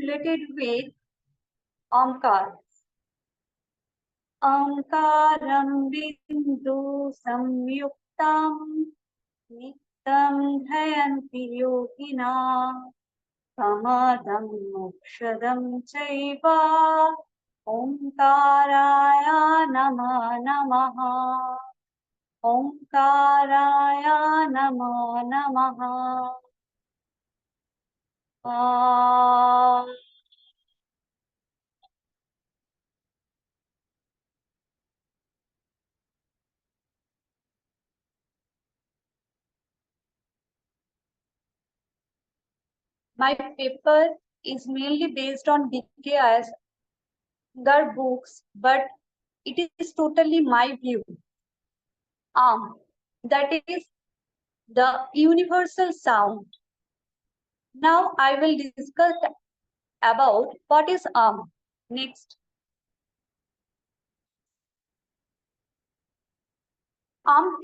related with Omkar. Omkaram bindu samyuktam nityam dhayanti yogina samadam mokshadam chaiva Omkaraya namaha Omkaraya namaha My paper is mainly based on DKI's books, but it is totally my view. That is the universal sound. Now I will discuss about what is Next.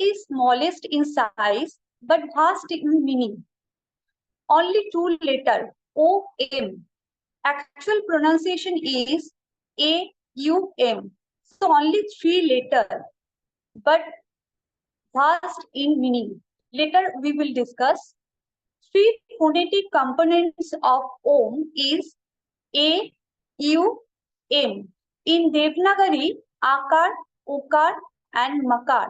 Is smallest in size but vast in meaning. Only two letter OM. Actual pronunciation is AUM. So only three letter but vast in meaning. Later we will discuss. Three phonetic components of Om is A, U, M. In Devanagari, Akar, Ukar and Makar.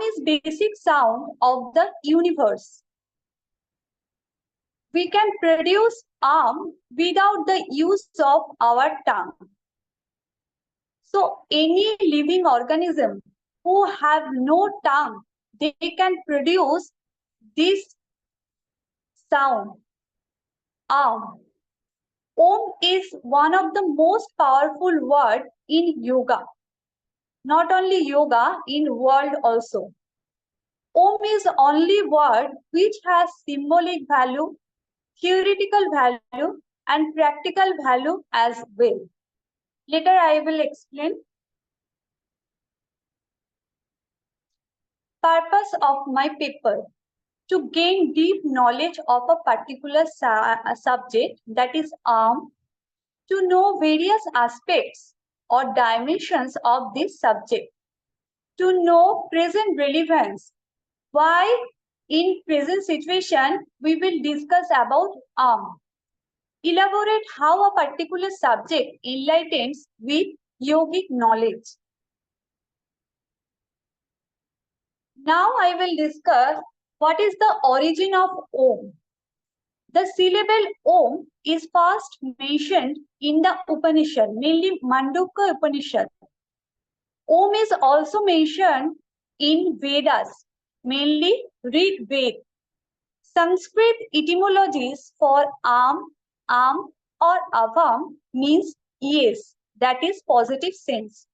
Is basic sound of the universe. We can produce without the use of our tongue. So any living organism who have no tongue, they can produce this sound. Om is one of the most powerful words in yoga. Not only yoga, in world also. Om is only word which has symbolic value, theoretical value and practical value as well. Later I will explain. Purpose of my paper: to gain deep knowledge of a particular subject, that is to know various aspects or dimensions of this subject, to know present relevance. Why in present situation we will discuss about elaborate how a particular subject enlightens with yogic knowledge. Now I will discuss what is the origin of Om. The syllable Om is first mentioned in the Upanishad, mainly Mandukya Upanishad. Om is also mentioned in Vedas, mainly Rig Veda. Sanskrit etymologies for Am or Avam means yes, that is positive sense.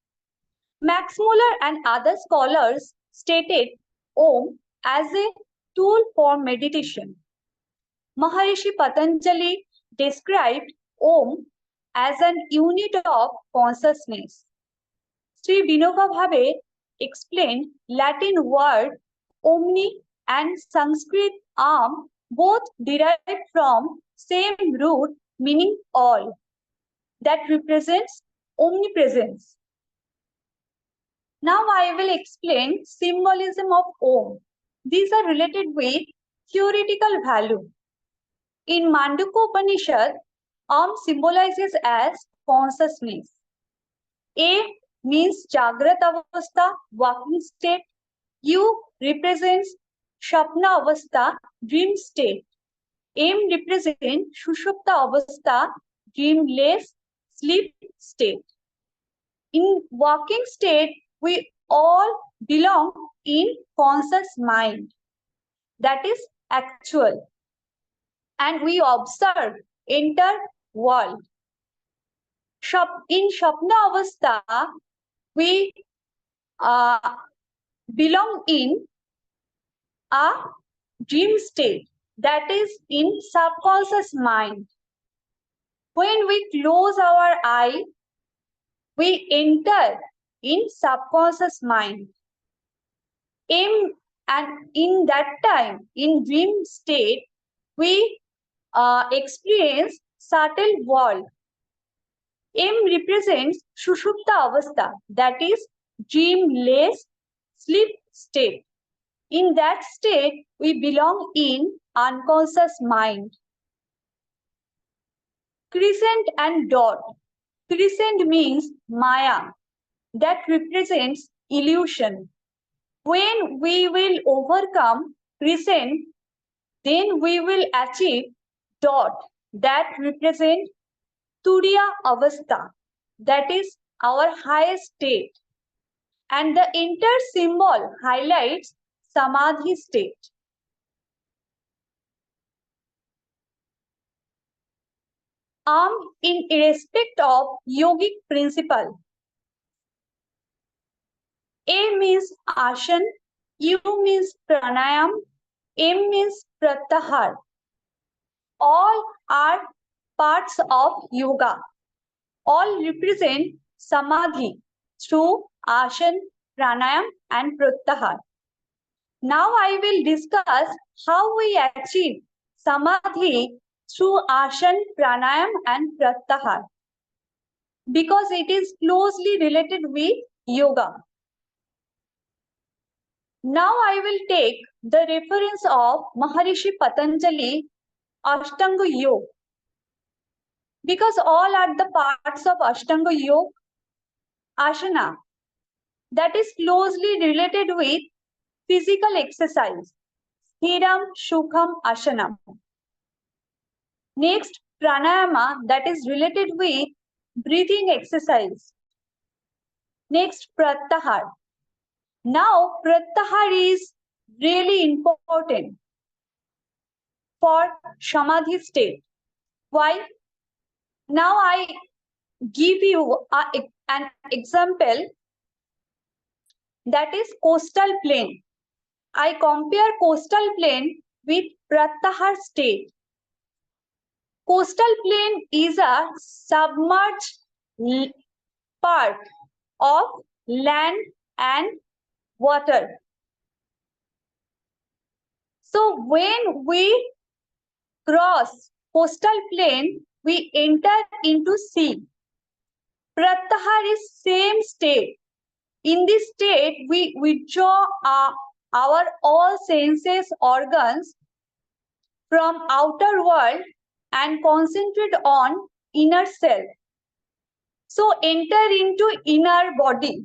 Max Muller and other scholars stated Om as a tool for meditation. Maharishi Patanjali described Om as an unit of consciousness. Sri Vinoba Bhave explained Latin word omni and Sanskrit both derived from same root meaning all, that represents omnipresence. Now I will explain symbolism of Om. These are related with theoretical value. In Mandukya Upanishad, Om symbolizes as consciousness. A means Jagrat Avastha, waking state. U represents Shapna Avastha, dream state. M represents Shushupta Avastha, dreamless sleep state. In waking state, we all belong in conscious mind. That is actual. And we observe entire world. In Shapna Avastha, we belong in a dream state, that is in subconscious mind. When we close our eye, we enter in subconscious mind. And in that time, in dream state, we experience subtle world. M represents Shushupta Avastha, that is dreamless sleep state. In that state, we belong in unconscious mind. Crescent and dot. Crescent means Maya, that represents illusion. When we will overcome crescent, then we will achieve dot, that represents Turiya Avastha, that is our highest state. And the entire symbol highlights Samadhi state. In respect of yogic principle, A means ashan, U means pranayam, M means pratyahar. All are parts of yoga. All represent samadhi through ashan, pranayam and pratyahar. Now I will discuss how we achieve samadhi through ashan, pranayam and pratyahar, because it is closely related with yoga. Now I will take the reference of Maharishi Patanjali Ashtanga Yoga, because all are the parts of Ashtanga Yoga asana, that is closely related with physical exercise. Sthiram Shukham Asanam. Next, pranayama, that is related with breathing exercise. Next, pratyahar. Now, pratyahar is really important for samadhi state. Why? Now I give you an example, that is coastal plain. I compare coastal plain with pratyahar state. Coastal plain is a submerged part of land and water. So when we cross coastal plain, we enter into sea. Pratyahar is same state. In this state, we withdraw our all senses, organs from outer world and concentrate on inner self. So enter into inner body.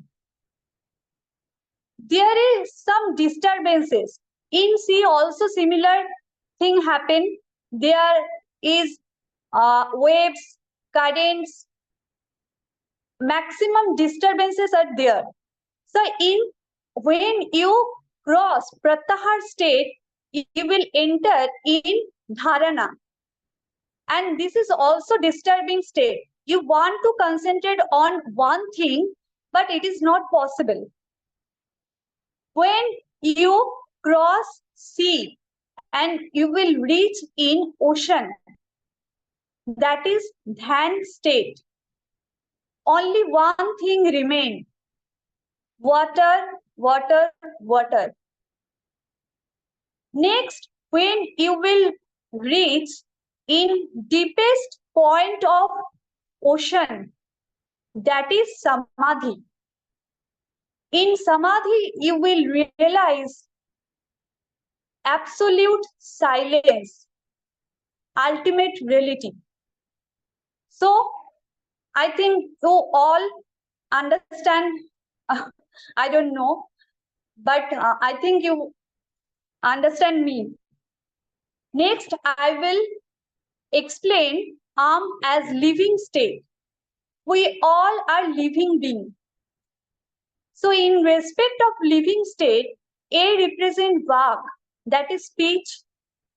There is some disturbances. In sea also similar thing happen. There is waves, currents, maximum disturbances are there. So when you cross pratyahar state, you will enter in dharana. And this is also disturbing state. You want to concentrate on one thing, but it is not possible. When you cross sea and you will reach in ocean, that is dhyan state. Only one thing remains: water, water, water. Next, when you will reach in deepest point of ocean, that is samadhi. In samadhi, you will realize absolute silence, ultimate reality. So, I think you all understand. I don't know, but I think you understand me. Next, I will explain as living state. We all are living beings. So in respect of living state, A represent Vak, that is speech,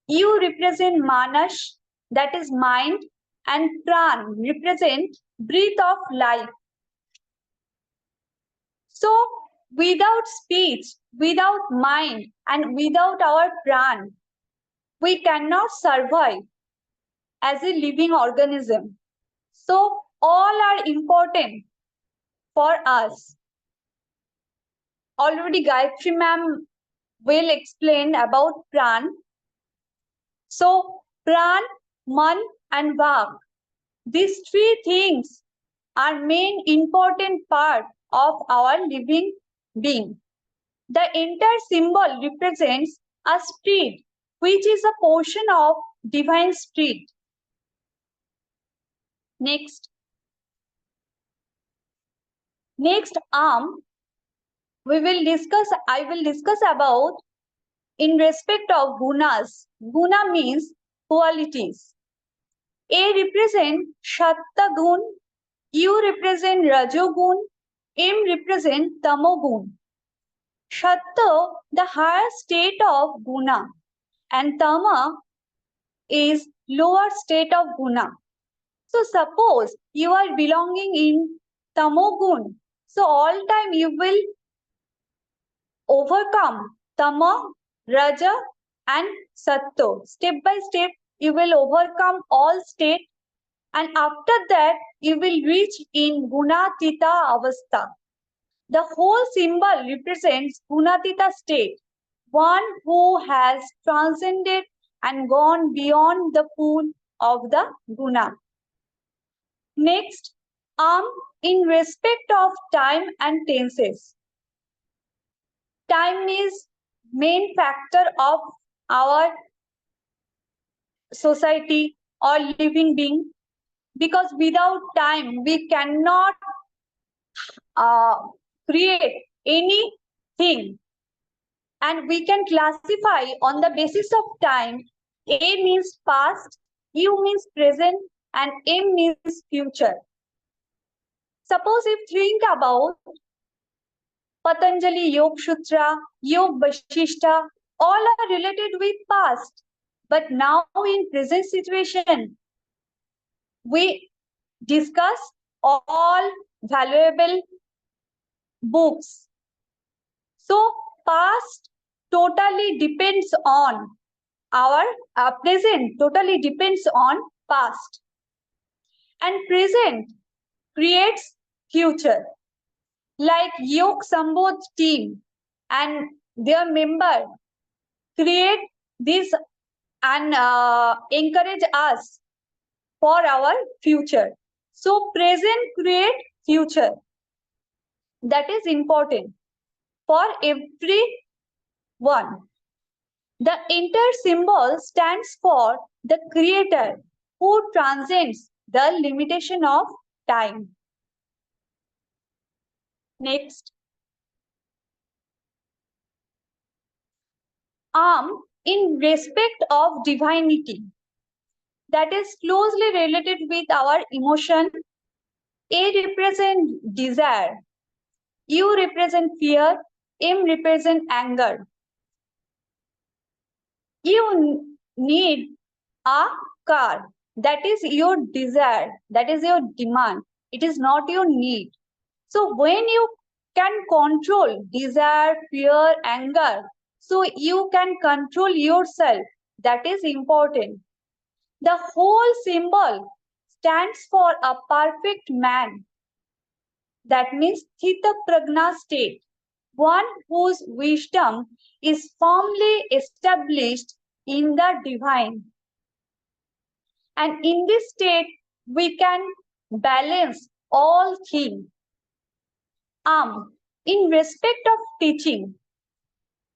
U represent Manas, that is mind, and Pran represent breath of life. So without speech, without mind, and without our Pran, we cannot survive as a living organism. So all are important for us. Already Gayatri ma'am will explain about Pran. So Pran, Man and Vak These three things are main important part of our living being. The entire symbol represents a spirit, which is a portion of divine spirit. Next, arm, I will discuss about in respect of gunas. Guna means qualities. A represent Shatta gun, U represent Rajogun, M represent Tamogun. Shatta, the higher state of guna, and Tama is lower state of guna. So suppose you are belonging in Tamogun, so all time you will overcome Tama, Raja and Satto. Step by step you will overcome all state, and after that you will reach in Gunatita Avastha. The whole symbol represents Gunatita state, one who has transcended and gone beyond the pool of the guna. Next, in respect of time and tenses. Time is main factor of our society or living being, because without time we cannot create anything, and we can classify on the basis of time. A means past, U means present, and M means future. Suppose if think about Patanjali Yoga Sutra, Yoga Vashishta, all are related with past. But now in present situation, we discuss all valuable books. So past totally depends on our present, totally depends on past. And present creates future. Like Yog Sambodh team and their member create this and encourage us for our future. So present create future. That is important for everyone. The entire symbol stands for the creator who transcends the limitation of time. Next, in respect of divinity, that is closely related with our emotion. A represent desire, U represent fear, M represent anger. You need a car. That is your desire. That is your demand. It is not your need. So when you can control desire, fear, anger, so you can control yourself. That is important. The whole symbol stands for a perfect man. That means Thita Pragna state, one whose wisdom is firmly established in the divine. And in this state, we can balance all things. In respect of teaching,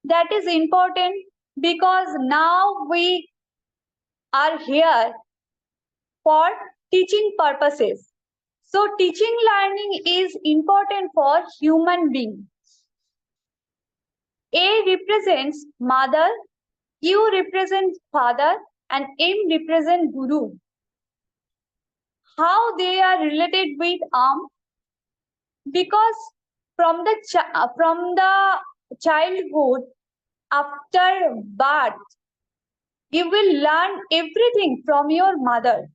that is important because now we are here for teaching purposes. So teaching learning is important for human being. A represents mother, U represents father, and M represents guru. How they are related with because from the childhood, after birth, you will learn everything from your mother.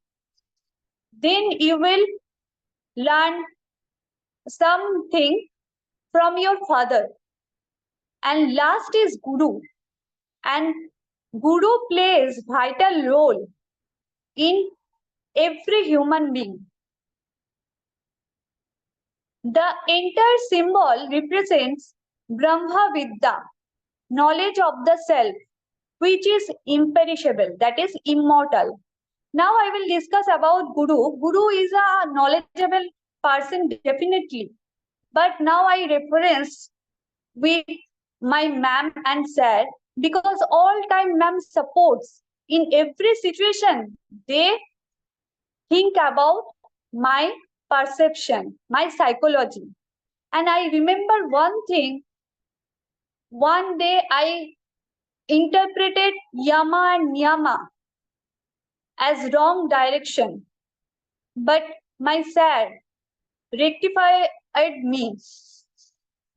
Then you will learn something from your father. And last is guru. And guru plays vital role in every human being. The entire symbol represents Brahma Vidya, knowledge of the self, which is imperishable, that is immortal. Now I will discuss about Guru. Guru is a knowledgeable person definitely. But now I reference with my ma'am and sir because all time ma'am supports in every situation. They think about my perception, my psychology. And I remember one thing, one day I interpreted yama and niyama as wrong direction. But my sir rectified me.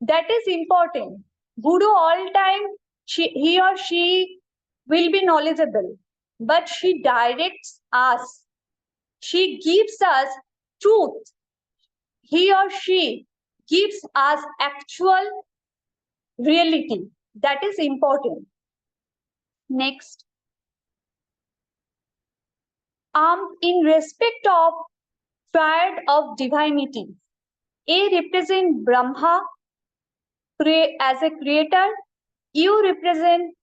That is important. Guru all time he or she will be knowledgeable, but she directs us. She gives us truth. He or she gives us actual reality. That is important. Next, in respect of triad of divinity, A represent Brahma as a creator, U represent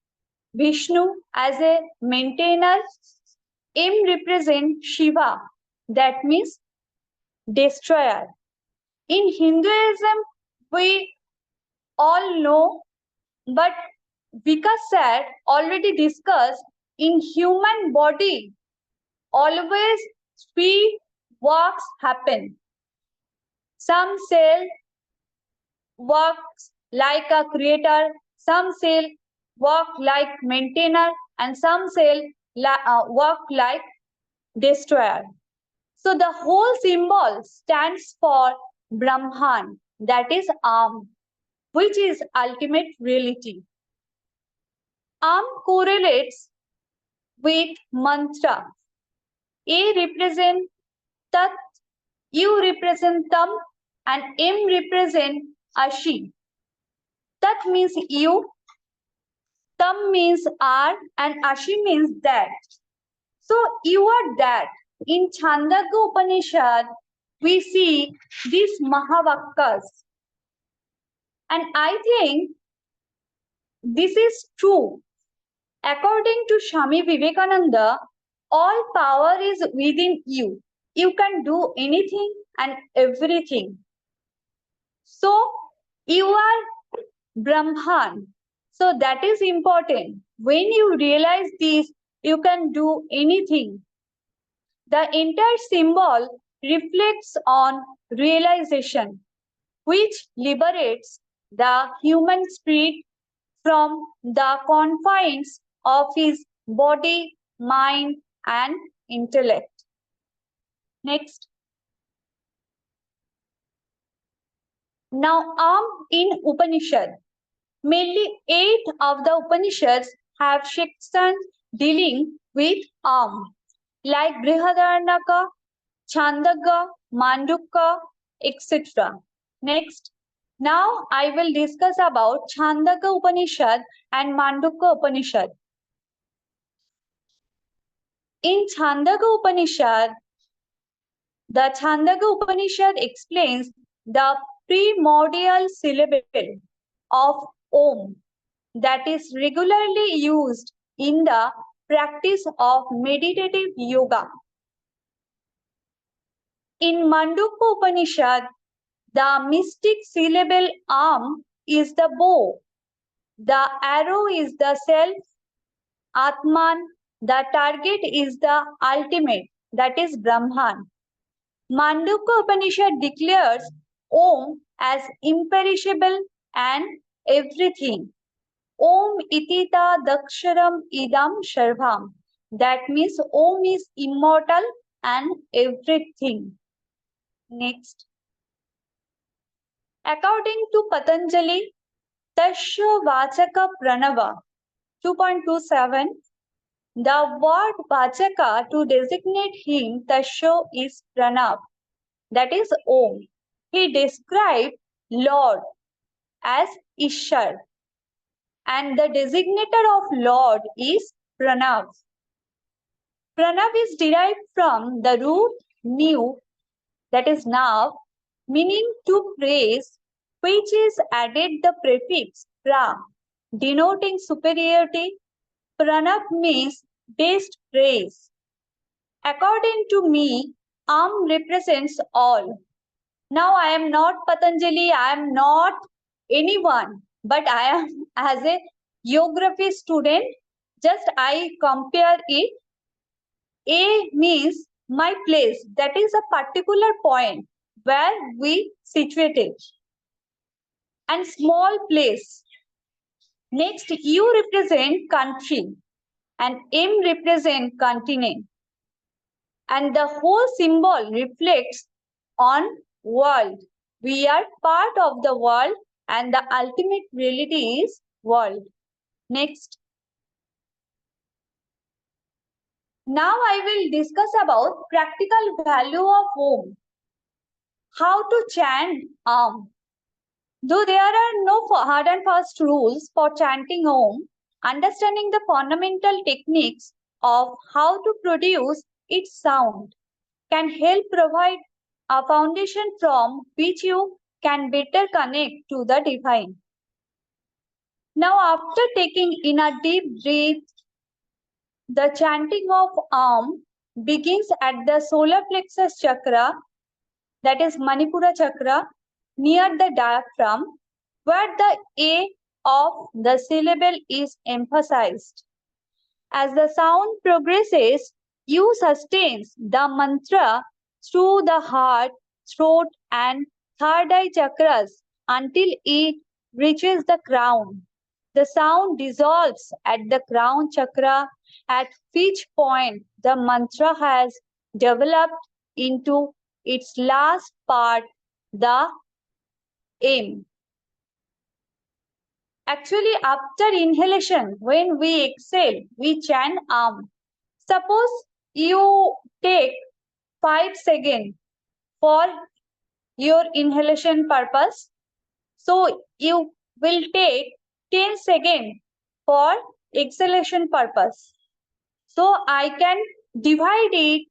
Vishnu as a maintainer, M represent Shiva, that means destroyer. In Hinduism, we all know, but Vikas said already discussed, in human body, always three works happen. Some cell works like a creator, some cell work like maintainer, and some cell work like destroyer. So the whole symbol stands for Brahman, that is which is ultimate reality. Correlates with mantra. A represent Tat, U represent Tam, and M represent Ashi. Tat means you, Tam means are, and Ashi means that. So you are that. In Chandogya Upanishad, we see these Mahavakas. And I think this is true. According to Swami Vivekananda, all power is within you. You can do anything and everything. So you are Brahman. So that is important. When you realize this, you can do anything. The entire symbol reflects on realization, which liberates the human spirit from the confines of his body, mind, and intellect. Next. Now, in Upanishad, mainly 8 of the Upanishads have sections dealing with like Brihadaranyaka, Chandogya, Mandukya, etc. Next. Now I will discuss about Chandogya Upanishad and Mandukya Upanishad. In Chandogya Upanishad, the Chandogya Upanishad explains the primordial syllable of Om that is regularly used in the practice of meditative yoga. In Mandukya Upanishad, the mystic syllable is the bow, the arrow is the self, Atman, the target is the ultimate, that is Brahman. Mandukya Upanishad declares Om as imperishable and everything. Om itita daksharam idam sharvam. That means Om is immortal and everything. Next. According to Patanjali, Tasya Vachaka Pranava 2.27, the word Vachaka to designate him, Tasya, is Pranav, that is Om. He described Lord as Ishar, and the designator of Lord is Pranav. Pranav is derived from the root new, that is now, meaning to praise, which is added the prefix pra, denoting superiority. Pranav means best praise. According to me, represents all. Now I am not Patanjali, I am not anyone, but I am as a geography student, just I compare it. A means my place, that is a particular point where we situated, and small place. Next, U represent country and M represent continent, and the whole symbol reflects on world. We are part of the world and the ultimate reality is world. Next. Now I will discuss about practical value of Om. How to chant Though there are no hard and fast rules for chanting Om, understanding the fundamental techniques of how to produce its sound can help provide a foundation from which you can better connect to the divine. Now, after taking in a deep breath, the chanting of begins at the solar plexus chakra, that is Manipura chakra, near the diaphragm, where the A of the syllable is emphasized. As the sound progresses, you sustains the mantra through the heart, throat, and third eye chakras until it reaches the crown. The sound dissolves at the crown chakra, at which point the mantra has developed into its last part, the aim. Actually, after inhalation, when we exhale, we chant Suppose you take 5 seconds for your inhalation purpose. So you will take 10 seconds for exhalation purpose. So I can divide it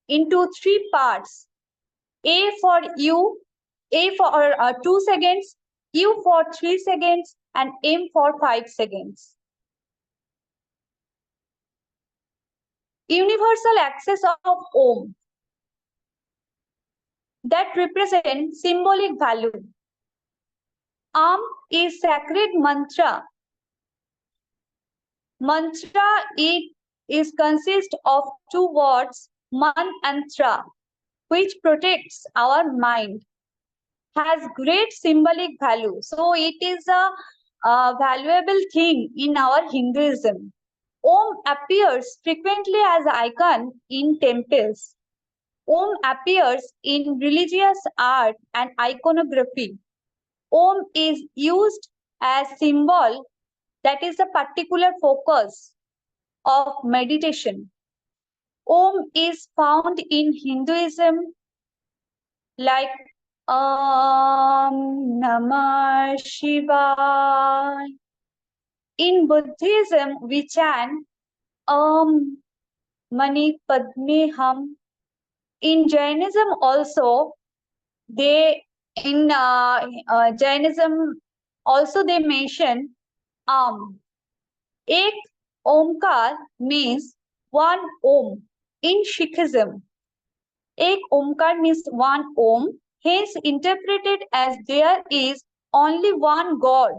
into 3 parts. A for you, A for 2 seconds, U for 3 seconds, and M for 5 seconds. Universal access of Om that represent symbolic value. Is sacred mantra. Mantra it is consist of 2 words, man and tra, which protects our mind. Has great symbolic value. So it is a valuable thing in our Hinduism. Om appears frequently as icon in temples. Om appears in religious art and iconography. Om is used as symbol that is a particular focus of meditation. Om is found in Hinduism like Namah Shivaya. In Buddhism, we chant Mani Padme Hum. In Jainism also, Jainism also they mention Ek Omkar means one Om. In Sikhism, Ek Omkar means one Om, hence interpreted as there is only one God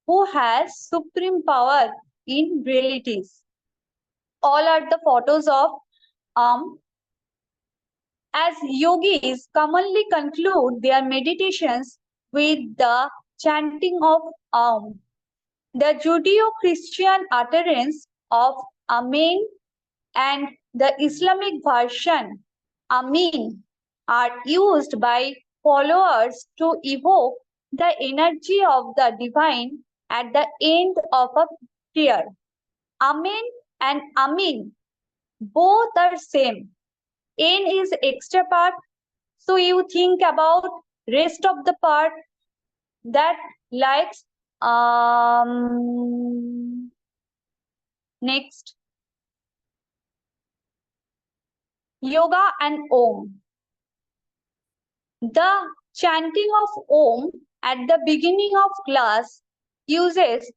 who has supreme power in realities. All are the photos of as yogis commonly conclude their meditations with the chanting of the Judeo-Christian utterance of Amen and the Islamic version Amin are used by followers to evoke the energy of the divine at the end of a prayer. Amen and Amin both are same. N is extra part, so you think about rest of the part that likes next yoga and Om. The chanting of Om at the beginning of class uses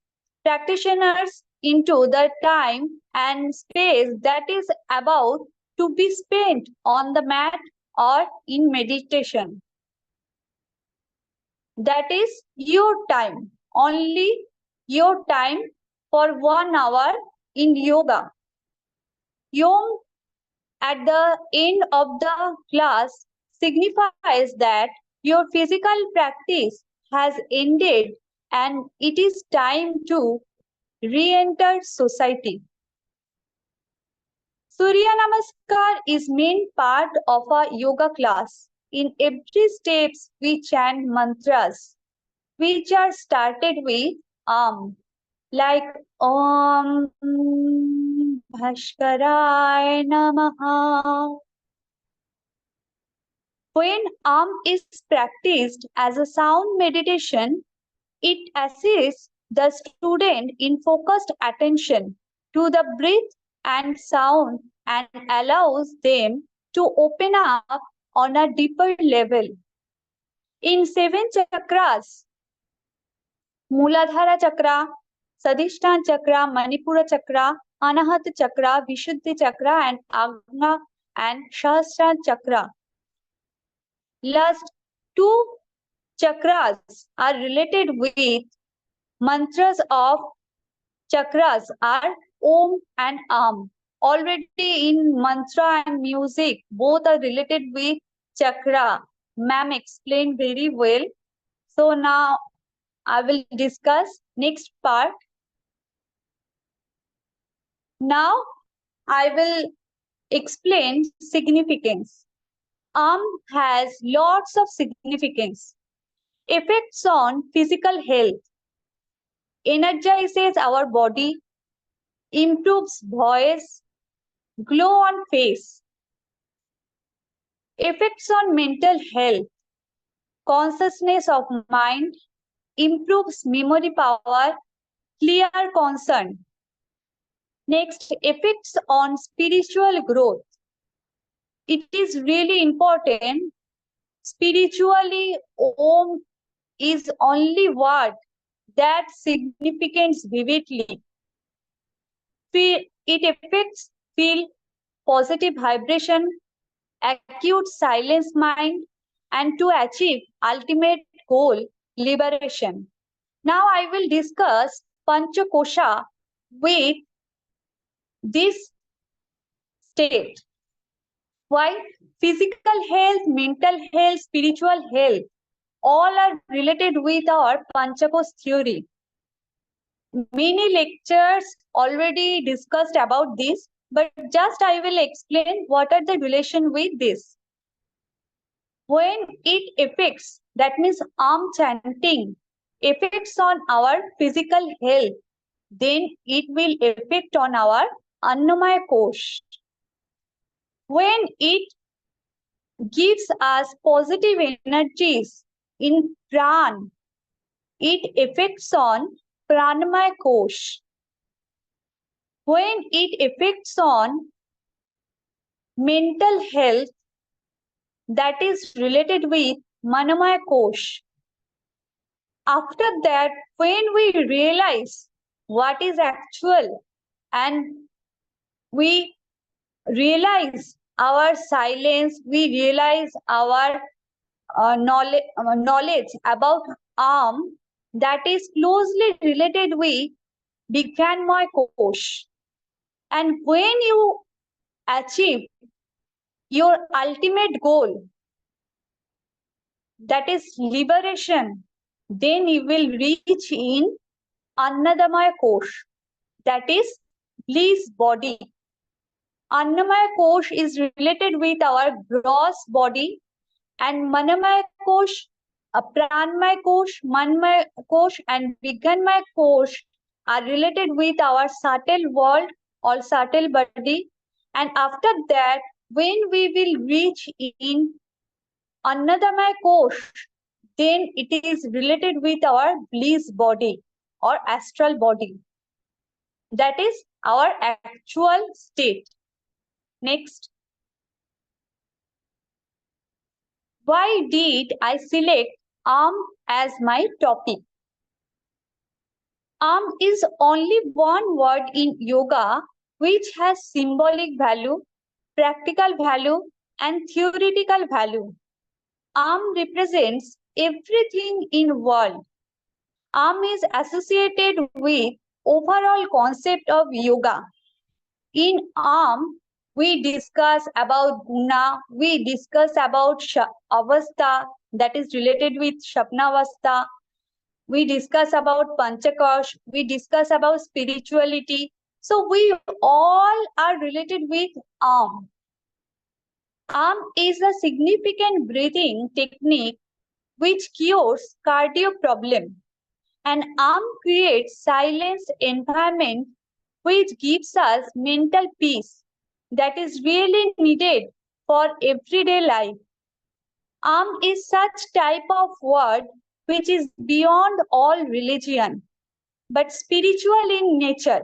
practitioners into the time and space that is about to be spent on the mat or in meditation. That is your time, only your time for 1 hour in yoga. Yom at the end of the class signifies that your physical practice has ended and it is time to re-enter society. Surya Namaskar is main part of a yoga class. In every steps we chant mantras which are started with like Om Bhaskaray Namaha. When is practiced as a sound meditation, it assists the student in focused attention to the breath and sound and allows them to open up on a deeper level. In 7 chakras, Muladhara chakra, Sadhishtan chakra, Manipura chakra, Anahat chakra, Vishuddhi chakra, and Agna and Sahasrara chakra. Last two chakras are related with mantras of chakras are Om and Am. Already in mantra and music, both are related with chakra. Ma'am explained very well. So now I will discuss next part. Now I will explain significance. Has lots of significance. Effects on physical health. Energizes our body, improves voice, glow on face. Effects on mental health, consciousness of mind, improves memory power, clear concern. Next, effects on spiritual growth. It is really important. Spiritually, Om is only word that significance vividly. It affects feel positive vibration, acute silence mind, and to achieve ultimate goal, liberation. Now I will discuss Panchakosha with this state. Why? Physical health, mental health, spiritual health, all are related with our Panchakos theory. Many lectures already discussed about this, but just I will explain what are the relation with this. When it affects, that means chanting, affects on our physical health, then it will affect on our Annamaya Kosh. When it gives us positive energies in Pran, it affects on Pranamaya Kosh. When it affects on mental health, that is related with Manamaya Kosh. After that, when we realize what is actual and we realize our silence, we realize our knowledge about that is closely related with Vigyanmaya Kosh. And when you achieve your ultimate goal, that is liberation, then you will reach in Annadamaya Kosh, that is bliss body. Annamaya Kosh is related with our gross body, and Manamaya Kosh, Pranmaya Kosh, Manmaya Kosh, and Vigyanmaya Kosh are related with our subtle world or subtle body. And after that, when we will reach in Annadamaya Kosh, then it is related with our bliss body or astral body. That is our actual state. Next. Why did I select as my topic? Is only one word in yoga which has symbolic value. practical value, and theoretical value. Represents everything in world. Is associated with overall concept of yoga. In we discuss about guna, we discuss about avastha, that is related with shapnavastha, we discuss about panchakosh, we discuss about spirituality. So we all are related with arm. Arm is a significant breathing technique which cures cardio problem. And arm creates silence environment which gives us mental peace that is really needed for everyday life. Is such type of word which is beyond all religion, but spiritual in nature.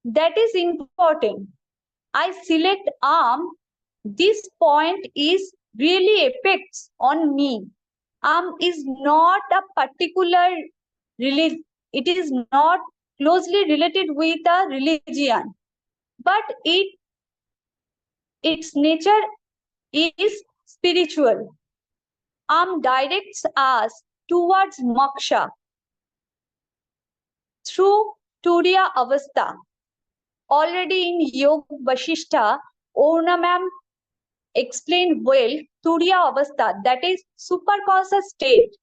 That is important. I select this point is really affects on me. Is not a particular religion. It is not closely related with a religion, but its nature is spiritual. Directs us towards moksha through Turiya Avastha. Already in Yoga Vasishtha, Orna ma'am explained well Turiya Avastha, that is superconscious state.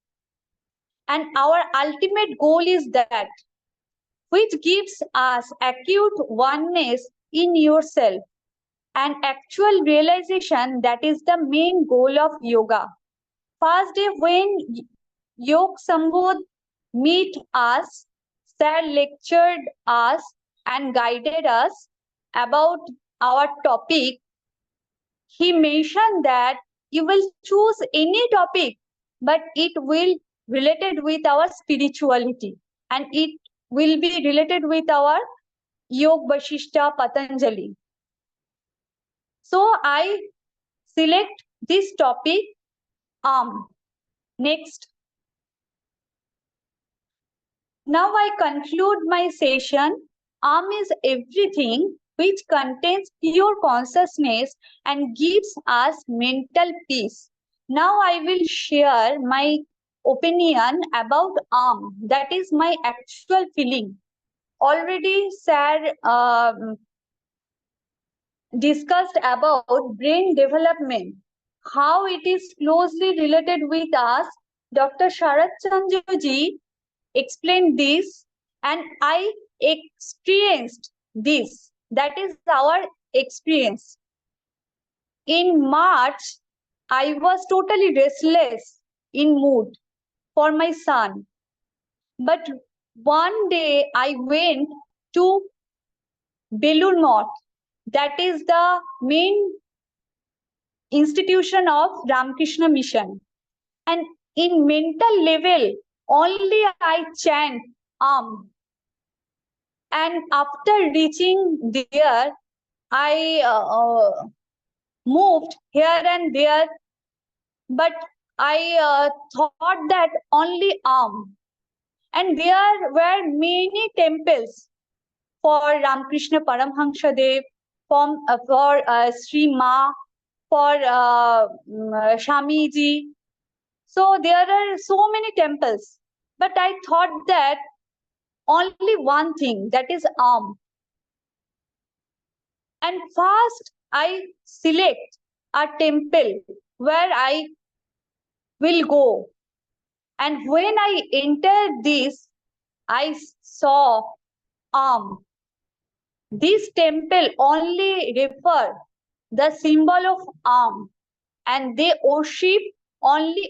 And our ultimate goal is that which gives us acute oneness in yourself and actual realization. That is the main goal of yoga. First day when Yog Sambodh meet us, Sir lectured us and guided us about our topic. He mentioned that you will choose any topic, but it will related with our spirituality and it will be related with our Yog Vasishtha Patanjali. So I select this topic. Next. Now I conclude my session. Is everything which contains pure consciousness and gives us mental peace. Now I will share my opinion about that is my actual feeling. Already sir discussed about brain development, how it is closely related with us. Dr. Sharat Chandra explained this and I experienced this. That is our experience. In March, I was totally restless in mood for my son. But one day I went to Belur Math, that is the main institution of Ramakrishna Mission. And in mental level, only I chant And after reaching there, I moved here and there, but I thought that only And there were many temples for Ramakrishna Paramhansha Dev, for Sri Ma, for Shamiji. So there are so many temples, but I thought that only one thing, that is And first I select a temple where I will go. And when I entered this, I saw This temple only refer the symbol of and they worship only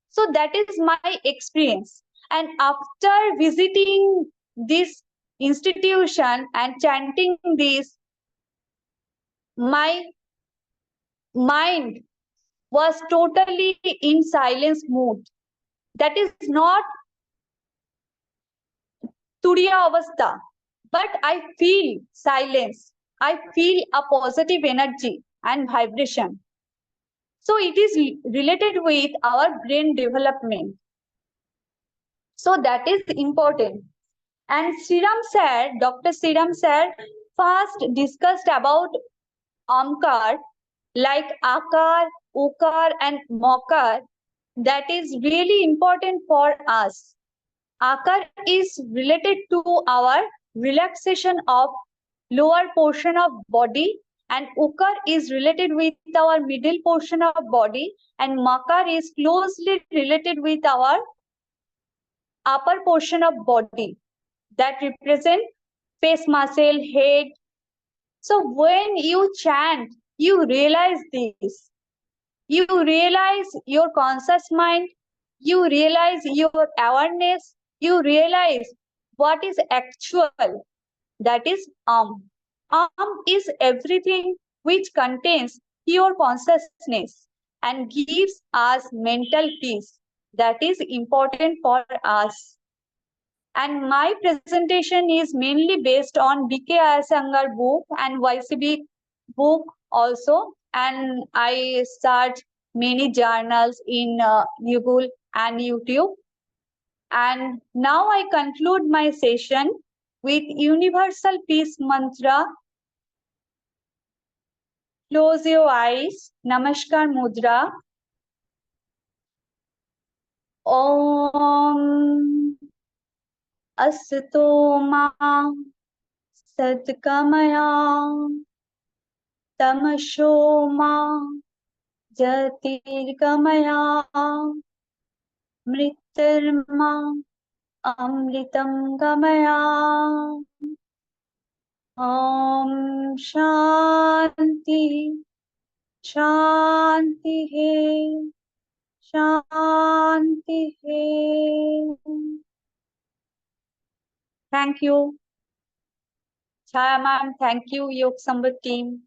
So that is my experience. And after visiting this institution and chanting this, my mind was totally in silence mood. That is not Turiya Avastha, but I feel silence. I feel a positive energy and vibration. So it is related with our brain development. So that is important. And Sriram sir, Dr. Sriram sir, first discussed about Amkar, like Akar, Ukar, and Mokar, that is really important for us. Akar is related to our relaxation of lower portion of body, and Ukar is related with our middle portion of body, and Makar is closely related with our upper portion of body that represent face muscle, head. So when you chant, you realize this. You realize your conscious mind, you realize your awareness, you realize what is actual, that is is everything which contains pure consciousness and gives us mental peace that is important for us. And my presentation is mainly based on BK Ayasangar book and YCB book also. And I search many journals in Google and YouTube. And now I conclude my session with universal peace mantra. Close your eyes. Namaskar Mudra. Om Asato Ma Satkamaya Tamasho Ma Jyotirgamaya Mritirma Amritam Gamaya. Om Shanti Shanti Hai Shanti Hai. Thank you. Chaya ma'am, thank you, Yog Samvat team.